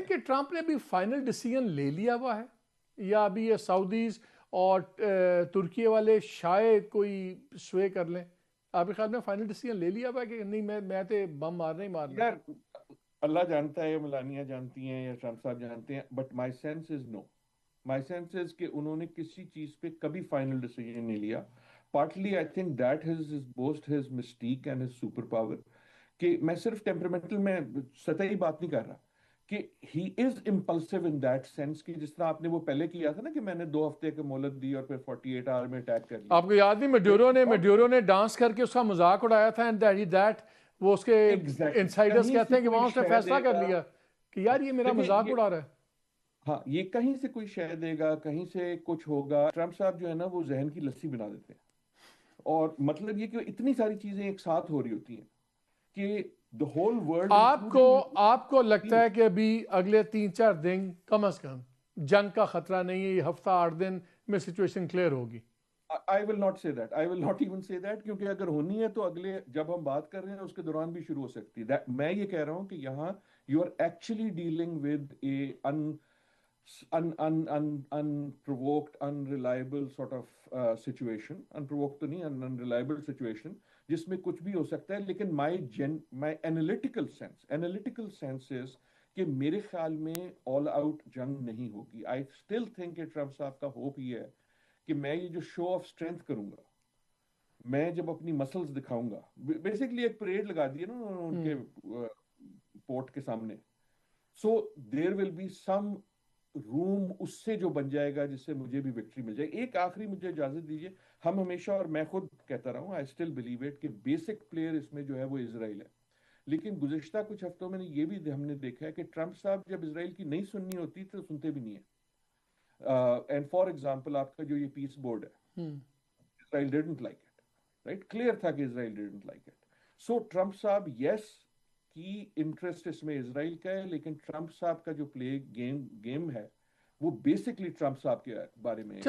کہ ٹرمپ نے ابھی فائنل ڈیسیژن لے لیا ہوا ہے یا ابھی یہ سعودیز اور ترکیے والے شاید کوئی سوے کر لیں؟ آپ کے خیال میں فائنل ڈیسیژن لے لیا ہوا ہے کہ نہیں میں تے بم مارنا ہی مارنا؟ یار اللہ جانتا ہے، ملانیہ جانتی ہیں یا ٹرمپ صاحب جانتے ہیں، but my sense is no. My sense is کہ انہوں نے کسی چیز پہ کبھی فائنل ڈیسیجن نہیں لیا. Partly I think that his boost his mistake and his super power. کہ میں صرف ٹیمپرامنٹل میں سطحی بات نہیں کر رہا، کہ ہی از امپلسو ان دیٹ سینس، کہ جس طرح آپ نے وہ پہلے کیا تھا نا کہ میں نے 2 ہفتے کی مہلت دی اور پھر 48 آور میں اٹیک کر لیا. آپ کو یاد نہیں میڈیورو نے ڈانس کر کے اس کا مذاق اڑایا تھا، اینڈ دیٹ وہ اس کے ایگزیکٹلی انسائڈرز کہیں کہتے سے ہیں کہ کوئی وہاں اس نے شے فیصلہ دے کر گا. لیا کہ یار یہ میرا دیکھیں مذاق اڑا رہا ہے. ہاں یہ کہیں سے کوئی شے دے گا، کہیں سے کچھ ہوگا. ٹرمپ صاحب جو ہے نا وہ ذہن کی لسی بنا دیتے ہیں. اور مطلب یہ کہ اتنی ساری چیزیں ایک ساتھ ہو رہی ہوتی ہیں کہ the whole world آپ کو لگتا ہے کہ ابھی اگلے 3-4 دن کم از کم جنگ کا خطرہ نہیں ہے، یہ ہفتہ 8 دن میں سچویشن کلیئر ہوگی؟ I will not say that. I will not even say that. کیونکہ اگر ہونی ہے تو اگلے جب ہم بات کر رہے ہیں اس کے دوران بھی شروع ہو سکتی ہے. میں یہ کہہ رہا ہوں کہ یہاں you are actually dealing with a unprovoked, unreliable sort of situation. Unprovoked تو نہیں, unreliable situation جس میں کچھ بھی ہو سکتا ہے. لیکن my analytical sense is کہ میرے خیال میں all out جنگ نہیں ہوگی. I still think کہ ٹرمپ صاحب کا ہوپ یہ ہے کہ میں یہ جو شو آف اسٹرینتھ کروں گا، میں جب اپنی مسلز دکھاؤں گا، بیسکلی ایک پریڈ لگا دی ہے نا ان کے پورٹ کے سامنے. سو دیر ول بی سم روم اس سے جو بن جائے گا جس سے مجھے بھی وکٹری مل جائے. ایک آخری مجھے اجازت دیجیے، ہم ہمیشہ، اور میں خود کہتا رہا ہوں، آئی اسٹل بلیو اٹ، کہ بیسک پلیئر اس میں جو ہے وہ اسرائیل ہے. لیکن گزشتہ کچھ ہفتوں میں یہ بھی ہم نے دیکھا ہے کہ ٹرمپ صاحب جب اسرائیل کی نہیں سننی ہوتی تو سنتے بھی نہیں ہیں. اینڈ فار ایگزامپل آپ کا جو یہ پیس بورڈ ہے، Israel didn't like it, right? Clear تھا کہ Israel didn't like it. So Trump صاحب یس کی انٹرسٹ اس میں اسرائیل کا ہے، لیکن ٹرمپ صاحب کا جو پلے گیم ہے وہ بیسکلی ٹرمپ صاحب کے بارے میں ہے.